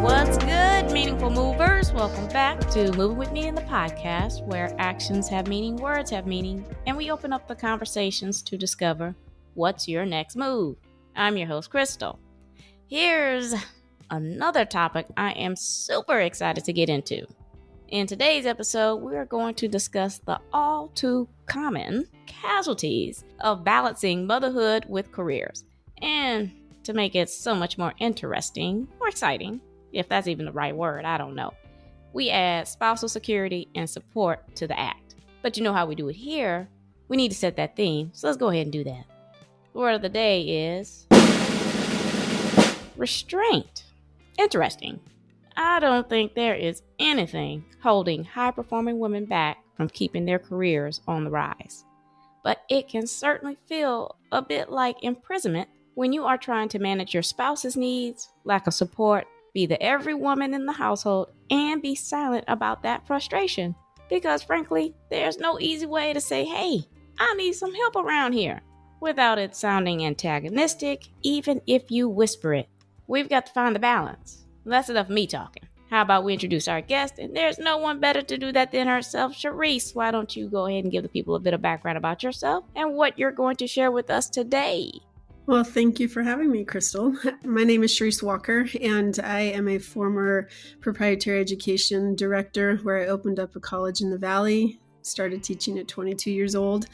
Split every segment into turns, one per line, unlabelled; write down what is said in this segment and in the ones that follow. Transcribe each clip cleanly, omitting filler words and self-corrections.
What's good, meaningful movers? Welcome back to Moving With Me in the podcast, where actions have meaning, words have meaning, and we open up the conversations to discover what's your next move. I'm your host, Crystal. Here's another topic I am super excited to get into. In today's episode, we are going to discuss the all too common casualties of balancing motherhood with careers. And to make it so much more interesting or exciting, if that's even the right word, I don't know, we add spousal security and support to the act. But you know how we do it here. We need to set that theme, so let's go ahead and do that. The word of the day is restraint. Interesting. I don't think there is anything holding high-performing women back from keeping their careers on the rise. But it can certainly feel a bit like imprisonment when you are trying to manage your spouse's needs, lack of support, be the every woman in the household, and be silent about that frustration. Because frankly, there's no easy way to say, hey, I need some help around here, without it sounding antagonistic, even if you whisper it. We've got to find the balance. That's enough of me talking. How about we introduce our guest? And there's no one better to do that than herself. Sharice, why don't you go ahead and give the people a bit of background about yourself and what you're going to share with us today?
Well, thank you for having me, Crystal. My name is Sharice Walker, and I am a former proprietary education director where I opened up a college in the Valley, started teaching at 22 years old.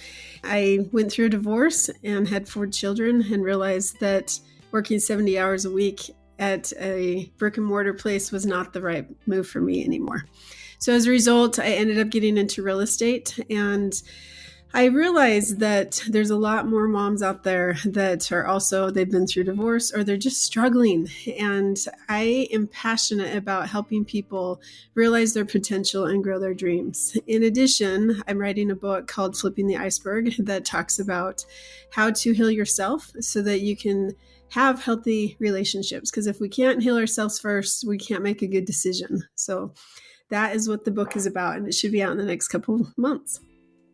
I went through a divorce and had 4 children and realized that working 70 hours a week at a brick and mortar place was not the right move for me anymore. So as a result, I ended up getting into real estate, and I realized that there's a lot more moms out there that are also, they've been through divorce or they're just struggling. And I am passionate about helping people realize their potential and grow their dreams. In addition, I'm writing a book called Flipping the Iceberg that talks about how to heal yourself so that you can have healthy relationships. Because if we can't heal ourselves first, we can't make a good decision. So that is what the book is about, and it should be out in the next couple of months.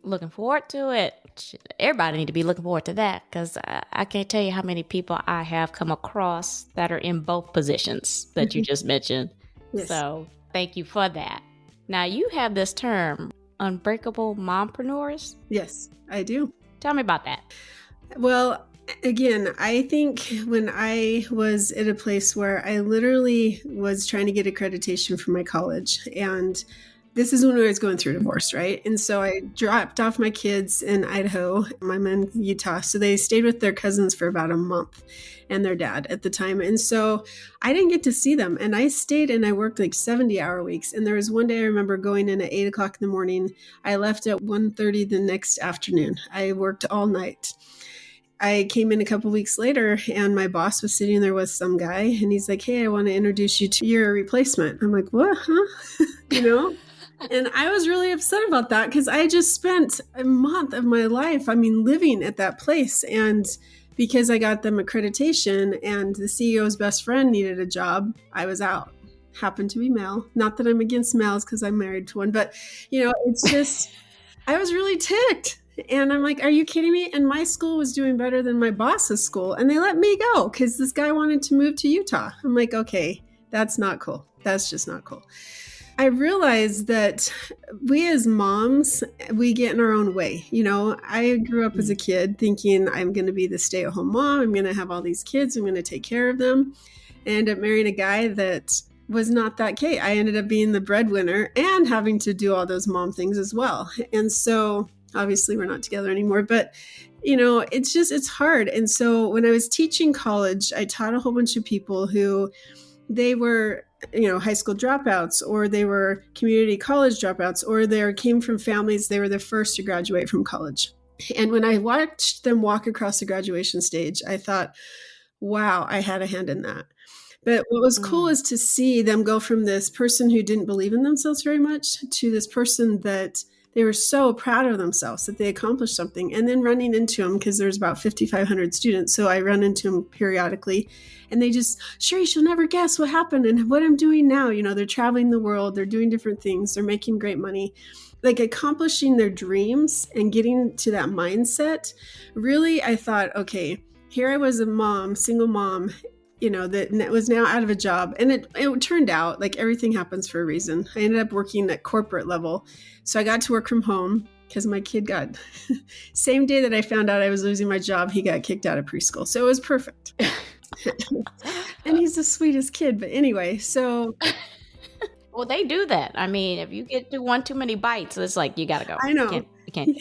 Looking forward to it. Everybody need to be looking forward to that, because I can't tell you how many people I have come across that are in both positions that you just mentioned. Yes. So thank you for that. Now you have this term, unbreakable mompreneurs.
Yes, I do.
Tell me about that.
Well, again, I think when I was at a place where I literally was trying to get accreditation for my college, and this is when I was going through divorce, right? And so I dropped off my kids in Idaho, I'm in Utah. So they stayed with their cousins for about a month and their dad at the time. And so I didn't get to see them. And I stayed and I worked like 70-hour weeks. And there was one day I remember going in at 8 o'clock in the morning. I left at 1:30 the next afternoon. I worked all night. I came in a couple weeks later and my boss was sitting there with some guy and he's like, hey, I want to introduce you to your replacement. I'm like, what, huh? And I was really upset about that because I just spent a month of my life, living at that place. And because I got them accreditation and the CEO's best friend needed a job, I was out. Happened to be male. Not that I'm against males because I'm married to one, but it's just, I was really ticked. And I'm like, are you kidding me? And my school was doing better than my boss's school. And they let me go because this guy wanted to move to Utah. I'm like, okay, that's not cool. That's just not cool. I realized that we as moms, we get in our own way. I grew up as a kid thinking I'm going to be the stay-at-home mom. I'm going to have all these kids. I'm going to take care of them. I ended up marrying a guy that was not that case. I ended up being the breadwinner and having to do all those mom things as well. And so obviously we're not together anymore, but it's hard. And so when I was teaching college, I taught a whole bunch of people who they were high school dropouts, or they were community college dropouts, or they came from families, they were the first to graduate from college. And when I watched them walk across the graduation stage, I thought, wow, I had a hand in that. But what was cool is to see them go from this person who didn't believe in themselves very much to this person that they were so proud of themselves that they accomplished something, and then running into them because there's about 5,500 students. So I run into them periodically and they just, Sharice, you'll never guess what happened and what I'm doing now. They're traveling the world. They're doing different things. They're making great money. Like accomplishing their dreams and getting to that mindset. Really, I thought, okay, here I was a mom, single mom, that was now out of a job. And it turned out like everything happens for a reason. I ended up working at corporate level. So I got to work from home because my kid got, same day that I found out I was losing my job, he got kicked out of preschool. So it was perfect. And he's the sweetest kid. But anyway, so.
Well, they do that. I mean, if you get to one too many bites, it's like, you got to go.
I know.
You can't.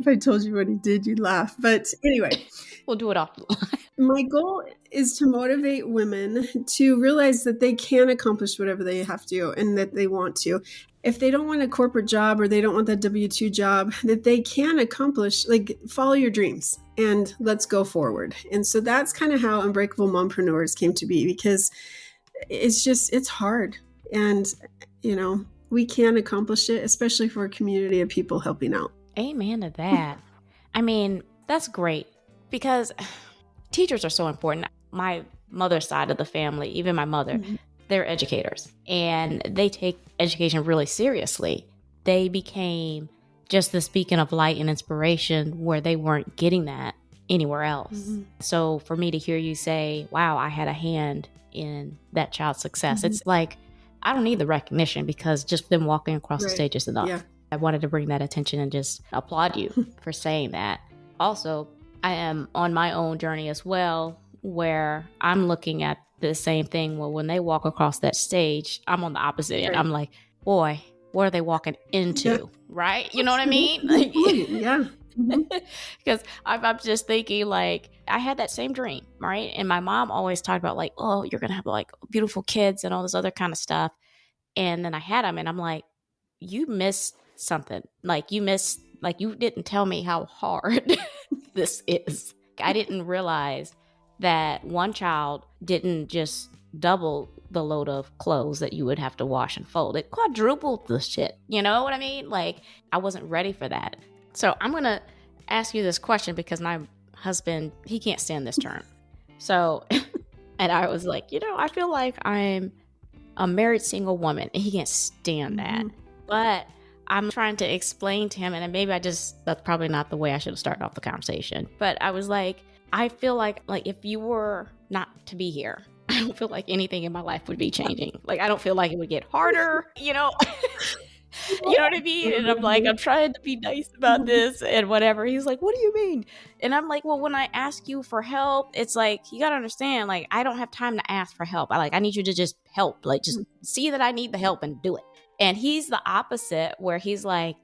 If I told you what he did, you'd laugh. But anyway.
We'll do it off the line.
My goal is to motivate women to realize that they can accomplish whatever they have to and that they want to. If they don't want a corporate job or they don't want that W-2 job, that they can accomplish, like, follow your dreams and let's go forward. And so that's kind of how Unbreakable Mompreneurs came to be, because it's hard. And, we can accomplish it, especially for a community of people helping out.
Amen to that. I mean, that's great. Because teachers are so important. My mother's side of the family, even my mother, they're educators. And they take education really seriously. They became just this beacon of light and inspiration where they weren't getting that anywhere else. Mm-hmm. So for me to hear you say, wow, I had a hand in that child's success, it's like, I don't need the recognition because just them walking across the stage is enough. Yeah. I wanted to bring that attention and just applaud you for saying that. Also, I am on my own journey as well, where I'm looking at the same thing. Well, when they walk across that stage, I'm on the opposite end. I'm like, boy, what are they walking into? Right? You know what I mean? Like,
yeah.
Because I'm just thinking, like, I had that same dream, right? And my mom always talked about, like, oh, you're going to have, like, beautiful kids and all this other kind of stuff. And then I had them and I'm like, you missed something. Like, you didn't tell me how hard this is. I didn't realize that one child didn't just double the load of clothes that you would have to wash and fold. It quadrupled the shit. You know what I mean? Like, I wasn't ready for that. So I'm going to ask you this question because my husband, he can't stand this term. So, and I was like, I feel like I'm a married single woman and he can't stand that. But I'm trying to explain to him, and maybe that's probably not the way I should have started off the conversation. But I was like, I feel like if you were not to be here, I don't feel like anything in my life would be changing. Like, I don't feel like it would get harder, You know what I mean? And I'm like, I'm trying to be nice about this and whatever. He's like, what do you mean? And I'm like, well, when I ask you for help, it's like, you got to understand, like, I don't have time to ask for help. I need you to just help, like, just see that I need the help and do it. And he's the opposite, where he's like,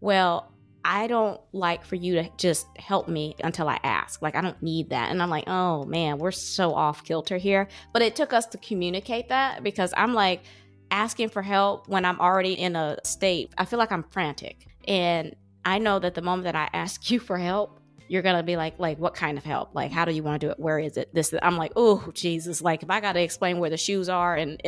well, I don't like for you to just help me until I ask. Like, I don't need that. And I'm like, oh man, we're so off kilter here. But it took us to communicate that, because I'm like, asking for help when I'm already in a state, I feel like I'm frantic. And I know that the moment that I ask you for help, you're going to be like, what kind of help? Like, how do you want to do it? Where is it? I'm like, oh, Jesus. Like, if I got to explain where the shoes are and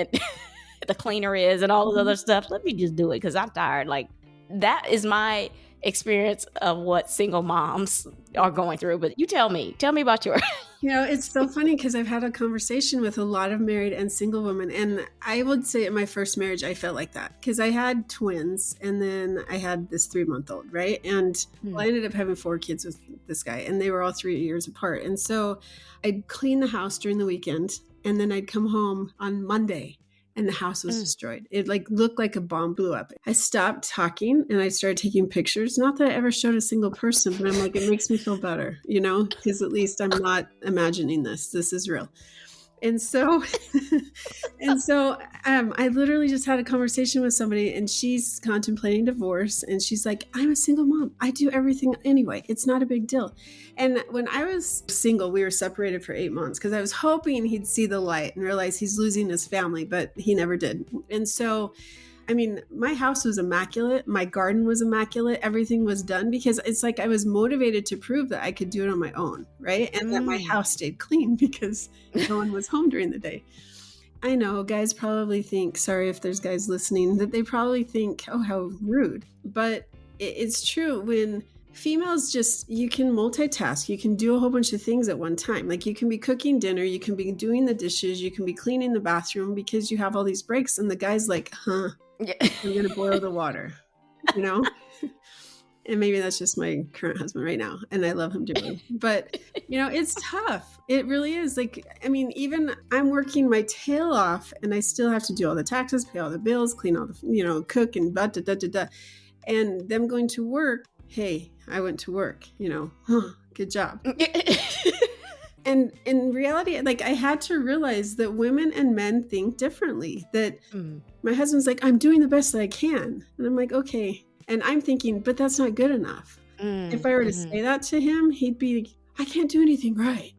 the cleaner is and all this other stuff, let me just do it because I'm tired. Like, that is my experience of what single moms are going through. But you tell me about yours.
It's so funny because I've had a conversation with a lot of married and single women. And I would say in my first marriage, I felt like that because I had twins and then I had this 3-month-old, right? And I ended up having 4 kids with this guy and they were all 3 years apart. And so I'd clean the house during the weekend and then I'd come home on Monday and the house was destroyed. It looked like a bomb blew up. I stopped talking and I started taking pictures. Not that I ever showed a single person, but I'm like, it makes me feel better, because at least I'm not imagining this. This is real. And so, I literally just had a conversation with somebody and she's contemplating divorce. And she's like, I'm a single mom. I do everything anyway. It's not a big deal. And when I was single, we were separated for 8 months because I was hoping he'd see the light and realize he's losing his family, but he never did. And so, my house was immaculate. My garden was immaculate. Everything was done because it's like I was motivated to prove that I could do it on my own, right? And that my house stayed clean because no one was home during the day. I know guys probably think, sorry if there's guys listening, that they probably think, oh, how rude. But it's true. When females you can multitask. You can do a whole bunch of things at one time. Like you can be cooking dinner, you can be doing the dishes, you can be cleaning the bathroom because you have all these breaks. And the guy's like, yeah. I'm going to boil the water, And maybe that's just my current husband right now. And I love him dearly. But, it's tough. It really is. Like, I mean, even I'm working my tail off and I still have to do all the taxes, pay all the bills, clean all the, cook and da, da, da, da, da. And them going to work. Hey, I went to work, good job. And in reality, like, I had to realize that women and men think differently, that my husband's like, I'm doing the best that I can. And I'm like, okay. And I'm thinking, but that's not good enough. If I were to say that to him, he'd be like, I can't do anything right,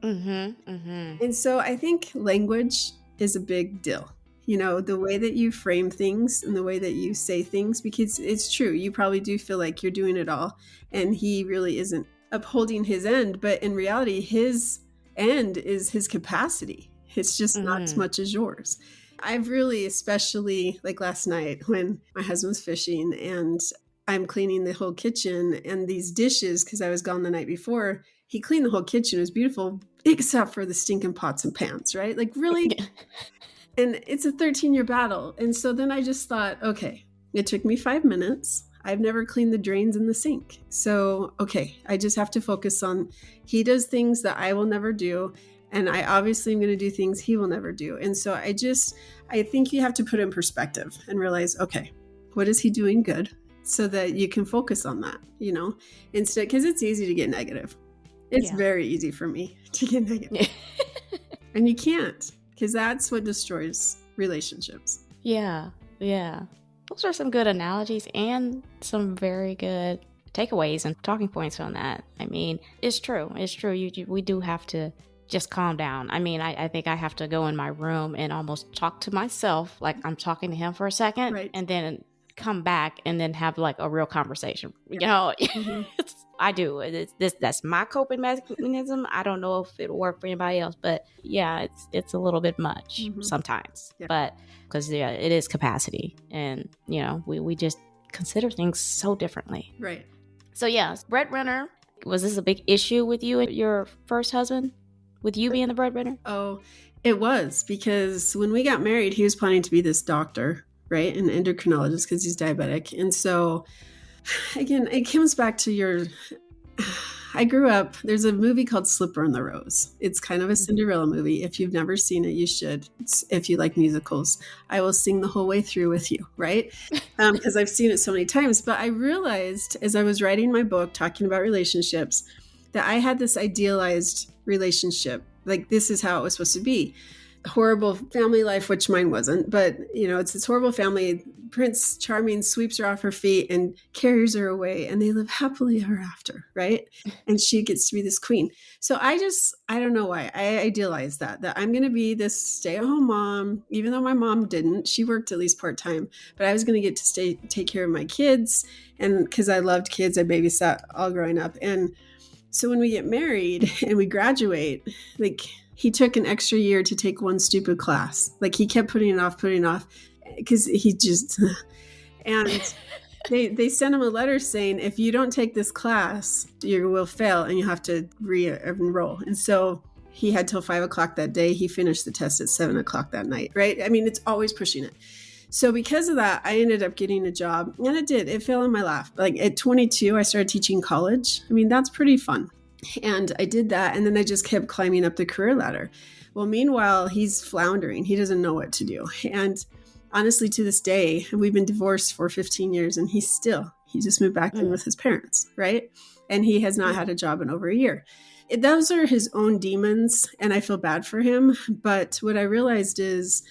And so I think language is a big deal. The way that you frame things and the way that you say things, because it's true. You probably do feel like you're doing it all. And he really isn't upholding his end. But in reality, his end is his capacity. It's just not as much as yours. I've really, especially like last night when my husband's fishing and I'm cleaning the whole kitchen and these dishes, because I was gone the night before, he cleaned the whole kitchen. It was beautiful, except for the stinking pots and pans, right? Like, really? And it's a 13-year battle. And so then I just thought, okay, it took me 5 minutes. I've never cleaned the drains in the sink. So, okay, I just have to focus on, he does things that I will never do. And I obviously am going to do things he will never do. And so I think you have to put it in perspective and realize, okay, what is he doing good? So that you can focus on that, instead, because it's easy to get negative. It's very easy for me to get negative. And you can't, because that's what destroys relationships.
Yeah. Those are some good analogies and some very good takeaways and talking points on that. I mean, it's true. We do have to just calm down. I mean, I think I have to go in my room and almost talk to myself like I'm talking to him for a second, right, and then come back and then have like a real conversation. I do. That's my coping mechanism. I don't know if it'll work for anybody else, but yeah, it's a little bit much sometimes. Yeah. But because it is capacity, and we just consider things so differently.
Right.
So yeah, breadwinner. Was this a big issue with you and your first husband? With you being the breadwinner?
Oh, it was, because when we got married, he was planning to be this doctor, right? An endocrinologist, because he's diabetic. And so, again, it comes back to I grew up, there's a movie called Slipper and the Rose. It's kind of a Cinderella movie. If you've never seen it, you should. If you like musicals, I will sing the whole way through with you, right? Because I've seen it so many times. But I realized as I was writing my book, talking about relationships, that I had this idealized relationship. Like, this is how it was supposed to be. Horrible family life, which mine wasn't, but it's this horrible family. Prince Charming sweeps her off her feet and carries her away, and they live happily ever after, right? And she gets to be this queen. So I don't know why I idealized that I'm going to be this stay-at-home mom, even though my mom didn't. She worked at least part-time, but I was going to get to take care of my kids, and because I loved kids, I babysat all growing up. And so when we get married and we graduate, like, he took an extra year to take one stupid class. Like, he kept putting it off because he just, and they sent him a letter saying, if you don't take this class, you will fail and you have to re-enroll. And so he had till 5:00 that day. He finished the test at 7:00 that night, right? I mean, it's always pushing it. So because of that, I ended up getting a job, and it fell in my lap. Like, at 22, I started teaching college. I mean, that's pretty fun. And I did that, and then I just kept climbing up the career ladder. Well, meanwhile, he's floundering. He doesn't know what to do. And honestly, to this day, we've been divorced for 15 years, and he just moved back in with his parents, right? And he has not had a job in over a year. Those are his own demons, and I feel bad for him. But what I realized is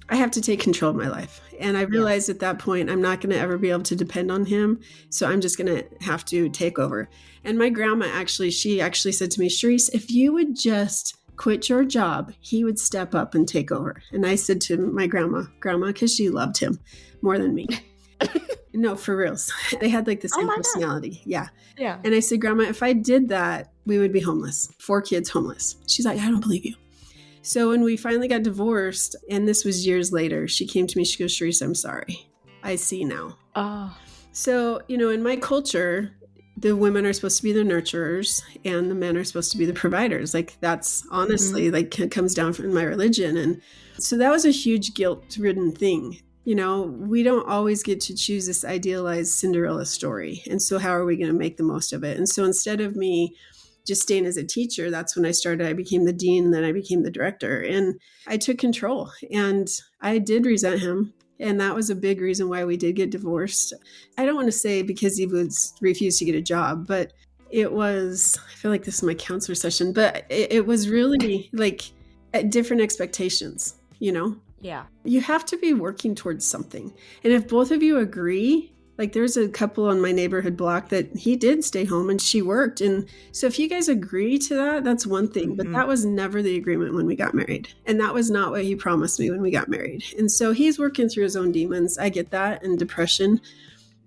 I have to take control of my life. And I realized at that point, I'm not going to ever be able to depend on him. So I'm just going to have to take over. And my grandma she actually said to me, Sharice, if you would just quit your job, he would step up and take over. And I said to my grandma, because she loved him more than me. No, for reals. They had like the same personality. God. Yeah. And I said, Grandma, if I did that, we would be homeless. 4 kids homeless. She's like, I don't believe you. So when we finally got divorced, and this was years later, she came to me, she goes, Sharice, I'm sorry. I see now. Oh. So, in my culture, the women are supposed to be the nurturers and the men are supposed to be the providers. Like, that's honestly, like, it comes down from my religion. And so that was a huge guilt-ridden thing. We don't always get to choose this idealized Cinderella story. And so how are we going to make the most of it? And so instead of me just staying as a teacher, that's when I became the dean, then I became the director, and I took control, and I did resent him. And that was a big reason why we did get divorced. I don't want to say because he refused to get a job, but it was, I feel like this is my counselor session, but it was really like different expectations,
Yeah.
You have to be working towards something. And if both of you agree, like there's a couple on my neighborhood block that he did stay home and she worked. And so if you guys agree to that, that's one thing. But that was never the agreement when we got married. And that was not what he promised me when we got married. And so he's working through his own demons. I get that, and depression.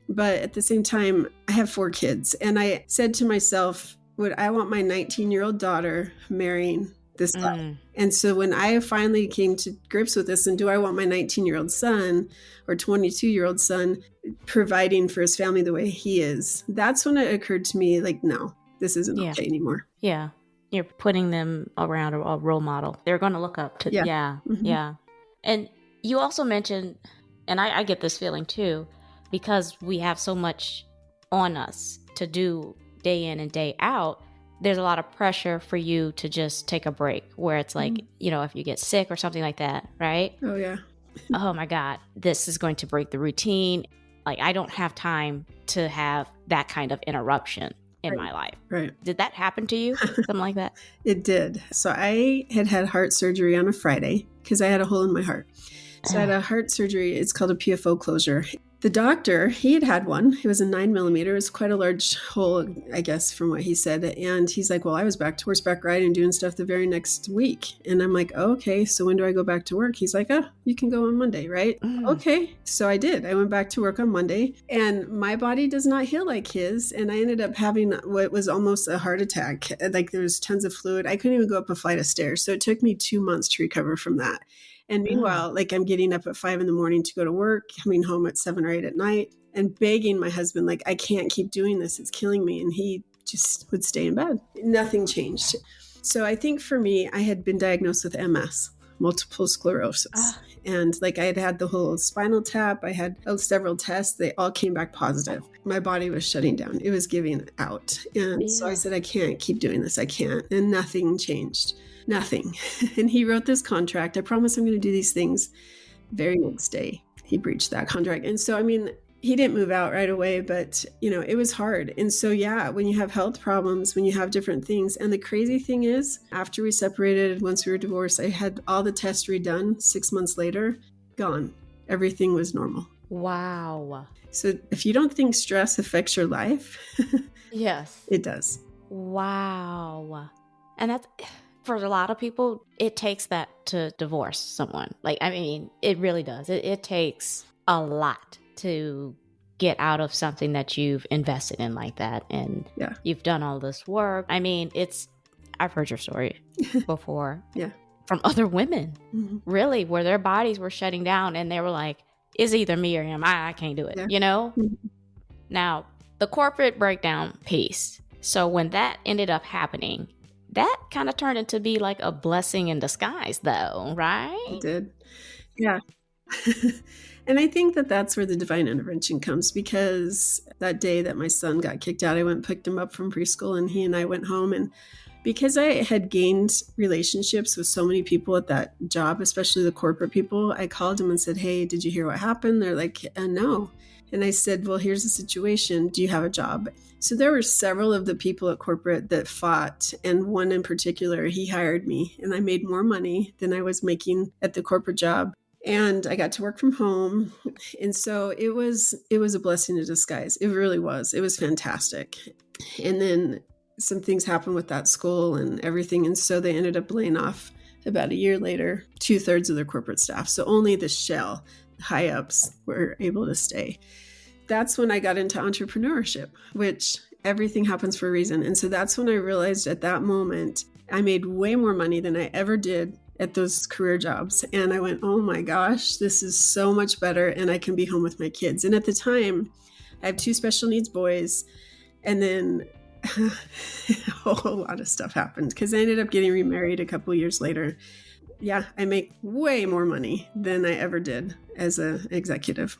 But at the same time, I have 4 kids. And I said to myself, would I want my 19-year-old daughter marrying this guy? And so when I finally came to grips with this, and do I want my 19-year-old son or 22-year-old son providing for his family the way he is, that's when it occurred to me, like, no, this isn't okay anymore.
Yeah. You're putting them around a role model. They're going to look up to. Yeah. And you also mentioned, and I get this feeling too, because we have so much on us to do day in and day out, there's a lot of pressure for you to just take a break, where it's like, if you get sick or something like that, right?
Oh, yeah.
Oh my God, this is going to break the routine. Like, I don't have time to have that kind of interruption in my life.
Right.
Did that happen to you? Something like that?
It did. So I had heart surgery on a Friday because I had a hole in my heart. So I had a heart surgery. It's called a PFO closure. The doctor, he had one. It was a 9mm. It was quite a large hole, I guess, from what he said. And he's like, well, I was back to horseback riding, doing stuff the very next week. And I'm like, oh, okay, so when do I go back to work? He's like, you can go on Monday, right? Okay. So I did. I went back to work on Monday, and my body does not heal like his. And I ended up having what was almost a heart attack. Like, there was tons of fluid. I couldn't even go up a flight of stairs. So it took me 2 months to recover from that. And meanwhile, like, I'm getting up at 5 a.m. to go to work, coming home at 7 or 8 at night, and begging my husband, like, I can't keep doing this. It's killing me. And he just would stay in bed. Nothing changed. So I think for me, I had been diagnosed with MS, multiple sclerosis. And like, I had the whole spinal tap. I had several tests. They all came back positive. My body was shutting down. It was giving out. And so I said, I can't keep doing this. I can't. And nothing changed. Nothing. And he wrote this contract. I promise I'm going to do these things. Very next day, he breached that contract. And so, I mean, he didn't move out right away, but it was hard. And so, yeah, when you have health problems, when you have different things. And the crazy thing is, after we separated, once we were divorced, I had all the tests redone. 6 months later, gone. Everything was normal.
Wow.
So if you don't think stress affects your life,
yes,
it does.
Wow. And that's, for a lot of people, it takes that to divorce someone. Like, I mean, it really does. It takes a lot to get out of something that you've invested in like that. And you've done all this work. I mean, I've heard your story before. From other women, really, where their bodies were shutting down and they were like, it's either me or him. I can't do it, Now, the corporate breakdown piece. So when that ended up happening, that kind of turned into be like a blessing in disguise, though, right?
It did. Yeah. And I think that that's where the divine intervention comes, because that day that my son got kicked out, I went and picked him up from preschool, and he and I went home. And because I had gained relationships with so many people at that job, especially the corporate people, I called him and said, hey, did you hear what happened? They're like, no. And I said, well, here's the situation. Do you have a job? So there were several of the people at corporate that fought. And one in particular, he hired me, and I made more money than I was making at the corporate job. And I got to work from home. And so it was a blessing in disguise. It really was. It was fantastic. And then some things happened with that school and everything. And so they ended up laying off about a year later, 2/3 of their corporate staff. So only the shell, high ups, were able to stay. That's when I got into entrepreneurship, which everything happens for a reason. And so that's when I realized at that moment, I made way more money than I ever did at those career jobs. And I went, oh my gosh, this is so much better. And I can be home with my kids. And at the time, I have 2 special needs boys. And then a whole lot of stuff happened because I ended up getting remarried a couple years later. Yeah, I make way more money than I ever did as an executive.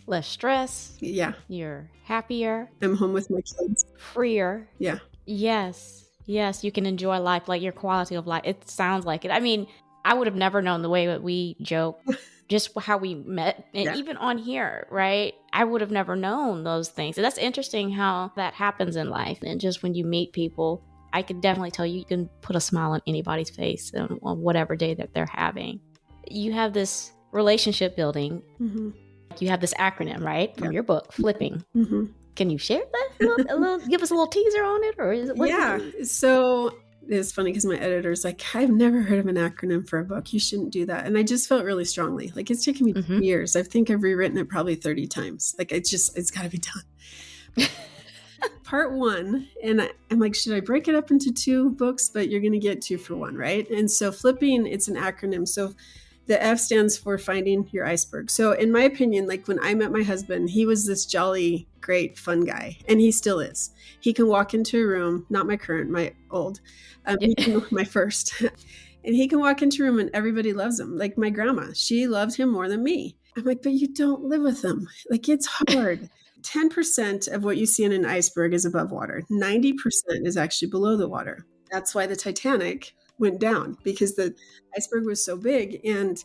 Less stress.
Yeah.
You're happier.
I'm home with my kids.
Freer.
Yeah.
Yes. Yes, you can enjoy life, like your quality of life. It sounds like it. I mean, I would have never known the way that we joke, just how we met, and
Yeah.
even on here, right? I would have never known those things. And that's interesting how that happens in life. And just when you meet people, I could definitely tell you can put a smile on anybody's face on whatever day that they're having. You have this relationship building.
Mm-hmm.
You have this acronym, right? From your book, Flipping.
Mm-hmm.
Can you share that? Give us a little teaser on it? Or is it?
Yeah. So it's funny because my editor's like, I've never heard of an acronym for a book. You shouldn't do that. And I just felt really strongly. Like, it's taken me years. I think I've rewritten it probably 30 times. Like, it's got to be done. Part 1, and I'm like, should I break it up into 2 books? But you're going to get 2 for 1, right? And so Flipping, it's an acronym. So the F stands for finding your iceberg. So in my opinion, like when I met my husband, he was this jolly, great, fun guy. And he still is. He can walk into a room, not my current, my old, my first. And he can walk into a room and everybody loves him. Like my grandma, she loved him more than me. I'm like, but you don't live with him. Like, it's hard. 10% of what you see in an iceberg is above water. 90% is actually below the water. That's why the Titanic went down, because the iceberg was so big and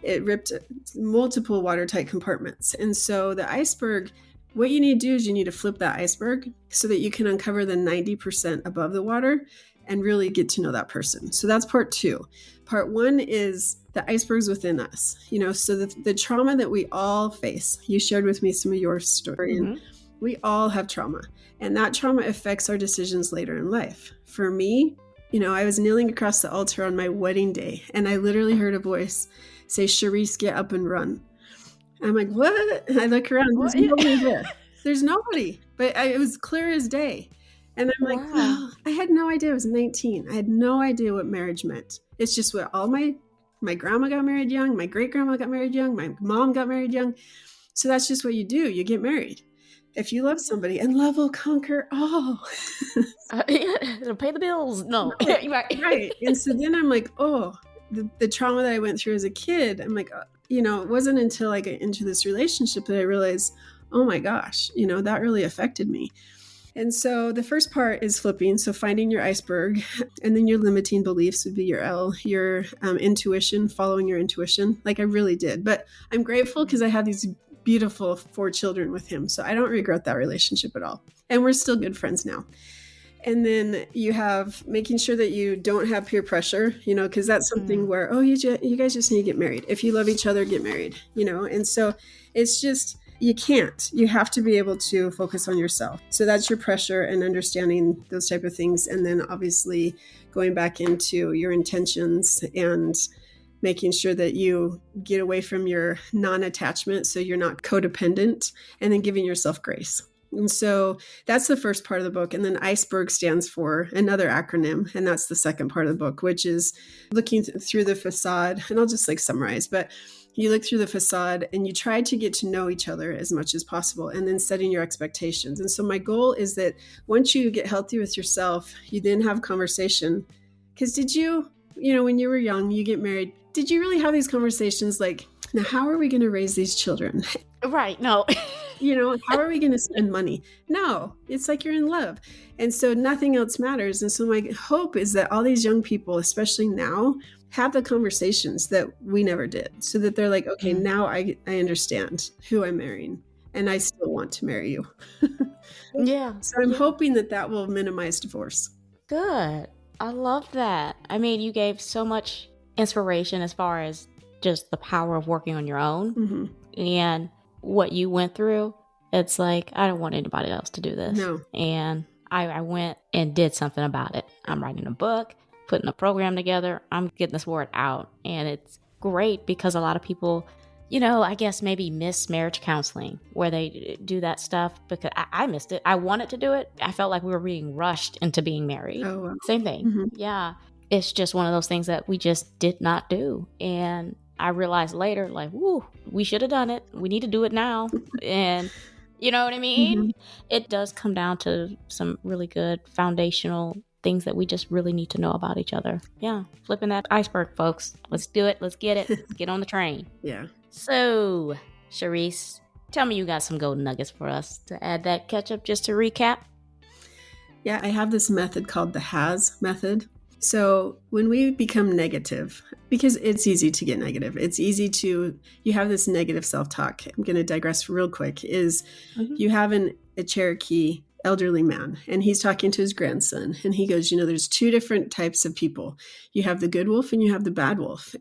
it ripped multiple watertight compartments. And so the iceberg, what you need to do is you need to flip that iceberg so that you can uncover the 90% above the water and really get to know that person. So that's part 2. Part 1 is the icebergs within us, so the trauma that we all face. You shared with me some of your story, and we all have trauma, and that trauma affects our decisions later in life. For me, I was kneeling across the altar on my wedding day, and I literally heard a voice say, Charisse, get up and run. I'm like, what? And I look around, there's nobody there. There's nobody, but it was clear as day. And I'm like, wow. I had no idea. I was 19. I had no idea what marriage meant. It's just what all my grandma got married young. My great grandma got married young. My mom got married young. So that's just what you do. You get married. If you love somebody, and love will conquer all.
It'll pay the bills. No.
Right. And so then I'm like, the trauma that I went through as a kid, I'm like, it wasn't until I got into this relationship that I realized, oh my gosh, that really affected me. And so the first part is flipping. So finding your iceberg, and then your limiting beliefs would be your L, your intuition, following your intuition. Like I really did, but I'm grateful because I had these beautiful 4 children with him. So I don't regret that relationship at all. And we're still good friends now. And then you have making sure that you don't have peer pressure, because that's something where, you guys just need to get married. If you love each other, get married, and so it's just, you can't. You have to be able to focus on yourself. So that's your pressure and understanding those type of things. And then obviously going back into your intentions and making sure that you get away from your non-attachment so you're not codependent, and then giving yourself grace. And so that's the first part of the book. And then iceberg stands for another acronym. And that's the second part of the book, which is looking through the facade. And I'll just summarize, but you look through the facade and you try to get to know each other as much as possible, and then setting your expectations. And so my goal is that once you get healthy with yourself, you then have conversation. Because did you, when you were young, you get married, did you really have these conversations like, now how are we going to raise these children?
Right. No.
How are we going to spend money? No, it's like you're in love. And so nothing else matters. And so my hope is that all these young people, especially now, have the conversations that we never did, so that they're like, okay, now I understand who I'm marrying, and I still want to marry you.
Yeah.
So I'm hoping that will minimize divorce.
Good. I love that. I mean, you gave so much inspiration as far as just the power of working on your own and what you went through. It's like, I don't want anybody else to do this.
No.
And I went and did something about it. I'm writing a book, putting a program together. I'm getting this word out. And it's great because a lot of people, I guess maybe miss marriage counseling, where they do that stuff, because I missed it. I wanted to do it. I felt like we were being rushed into being married.
Oh, wow.
Same thing. Yeah. It's just one of those things that we just did not do. And I realized later, like, woo, we should have done it. We need to do it now. And you know what I mean? It does come down to some really good foundational things that we just really need to know about each other. Yeah, flipping that iceberg, folks. Let's do it. Let's get it. Let's get on the train.
Yeah.
So, Charisse, tell me you got some golden nuggets for us to add that ketchup just to recap.
Yeah, I have this method called the HAS method. So when we become negative, because it's easy to get negative, you have this negative self-talk. I'm going to digress real quick, you have a Cherokee elderly man, and he's talking to his grandson, and he goes, there's two different types of people. You have the good wolf and you have the bad wolf.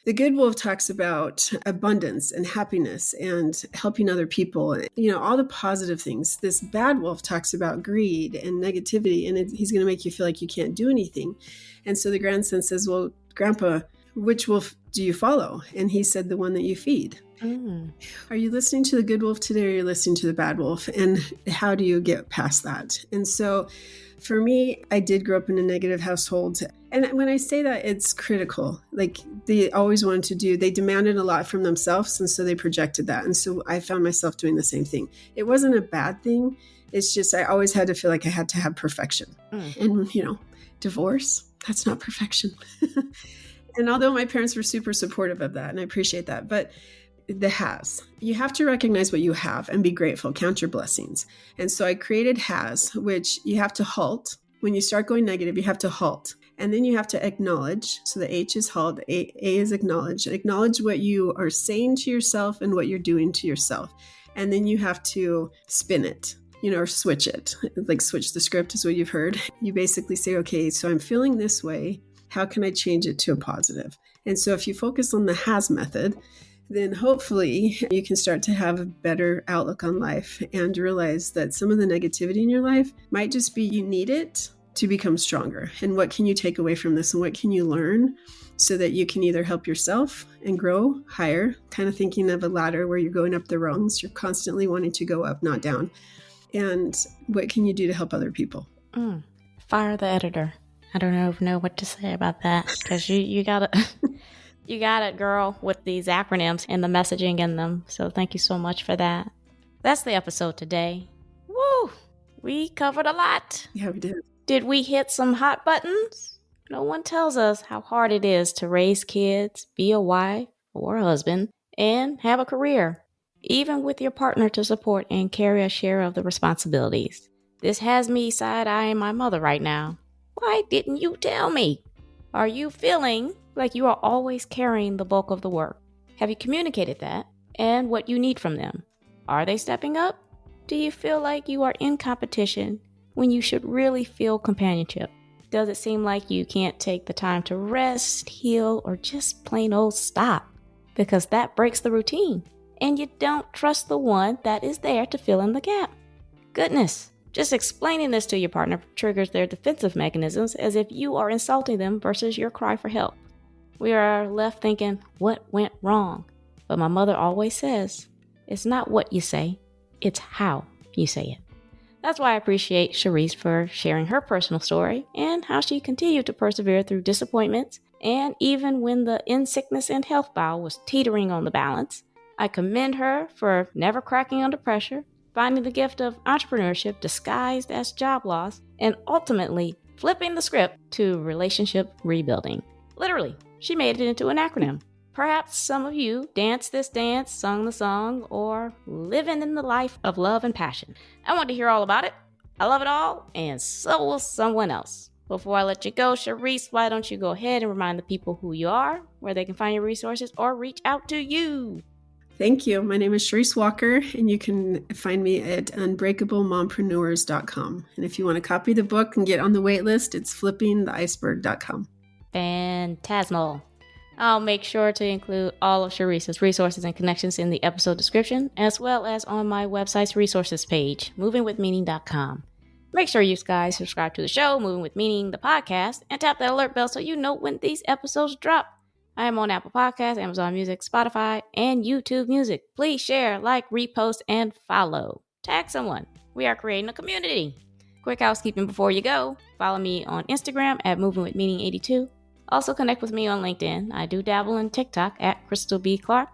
The good wolf talks about abundance and happiness and helping other people, all the positive things. This bad wolf talks about greed and negativity, and he's going to make you feel like you can't do anything. And so the grandson says, well, Grandpa, which wolf do you follow? And he said, the one that you feed. Are you listening to the good wolf today, or are you listening to the bad wolf? And how do you get past that? And so for me, I did grow up in a negative household. And when I say that, it's critical. Like, they always wanted they demanded a lot from themselves. And so they projected that. And so I found myself doing the same thing. It wasn't a bad thing. It's just, I always had to feel like I had to have perfection. And, divorce, that's not perfection. And although my parents were super supportive of that, and I appreciate that, but the HAS, you have to recognize what you have and be grateful, count your blessings. And so I created HAS, which you have to halt. When you start going negative, you have to halt. And then you have to acknowledge. So the H is halt, A is acknowledge. Acknowledge what you are saying to yourself and what you're doing to yourself. And then you have to spin it, or switch it. Like, switch the script is what you've heard. You basically say, okay, so I'm feeling this way. How can I change it to a positive? And so if you focus on the HAS method, then hopefully you can start to have a better outlook on life and realize that some of the negativity in your life might just be you need it to become stronger. And what can you take away from this, and what can you learn so that you can either help yourself and grow higher, kind of thinking of a ladder where you're going up the rungs, you're constantly wanting to go up, not down. And what can you do to help other people?
Fire the editor. I don't know what to say about that, because you got it. You got it, girl, with these acronyms and the messaging in them. So thank you so much for that. That's the episode today. Woo! We covered a lot.
Yeah, we did.
Did we hit some hot buttons? No one tells us how hard it is to raise kids, be a wife or a husband, and have a career, even with your partner to support and carry a share of the responsibilities. This has me side-eyeing my mother right now. Why didn't you tell me? Are you feeling like you are always carrying the bulk of the work? Have you communicated that and what you need from them? Are they stepping up? Do you feel like you are in competition when you should really feel companionship? Does it seem like you can't take the time to rest, heal, or just plain old stop? Because that breaks the routine, and you don't trust the one that is there to fill in the gap. Goodness, just explaining this to your partner triggers their defensive mechanisms, as if you are insulting them versus your cry for help. We are left thinking, what went wrong? But my mother always says, it's not what you say, it's how you say it. That's why I appreciate Charisse for sharing her personal story and how she continued to persevere through disappointments, and even when the in sickness and health bow was teetering on the balance. I commend her for never cracking under pressure, finding the gift of entrepreneurship disguised as job loss, and ultimately flipping the script to relationship rebuilding. Literally, she made it into an acronym. Perhaps some of you danced this dance, sung the song, or living in the life of love and passion. I want to hear all about it. I love it all, and so will someone else. Before I let you go, Charisse, why don't you go ahead and remind the people who you are, where they can find your resources, or reach out to you?
Thank you. My name is Charisse Walker, and you can find me at unbreakablemompreneurs.com. And if you want to copy the book and get on the wait list, it's flippingtheiceberg.com.
Phantasmal. I'll make sure to include all of Charisse's resources and connections in the episode description, as well as on my website's resources page, movingwithmeaning.com. Make sure you guys subscribe to the show, Moving With Meaning, the podcast, and tap that alert bell so you know when these episodes drop. I am on Apple Podcasts, Amazon Music, Spotify, and YouTube Music. Please share, like, repost, and follow. Tag someone. We are creating a community. Quick housekeeping before you go. Follow me on Instagram at movingwithmeaning82. Also connect with me on LinkedIn. I do dabble in TikTok at Crystal B. Clark.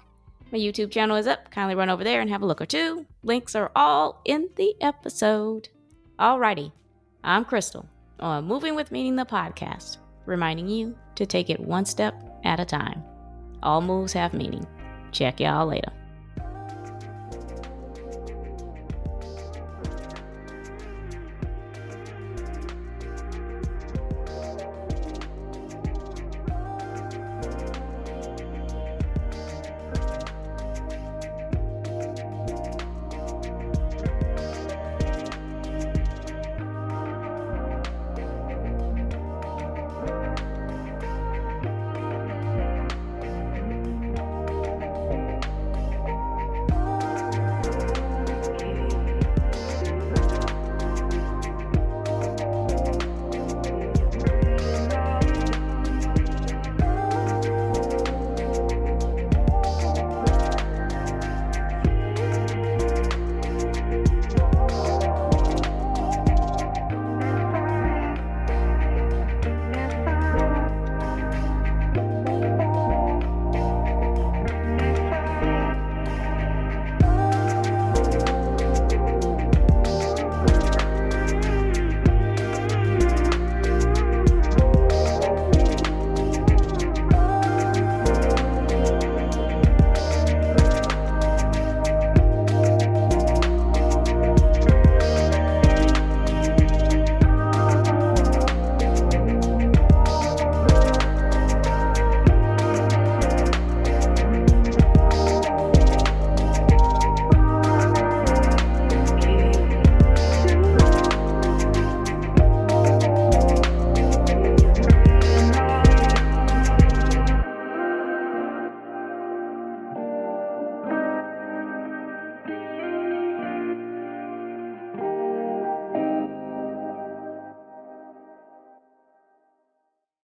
My YouTube channel is up. Kindly run over there and have a look or two. Links are all in the episode. Alrighty, I'm Crystal. on Moving with Meaning, the podcast, reminding you to take it one step at a time. All moves have meaning. Check y'all later.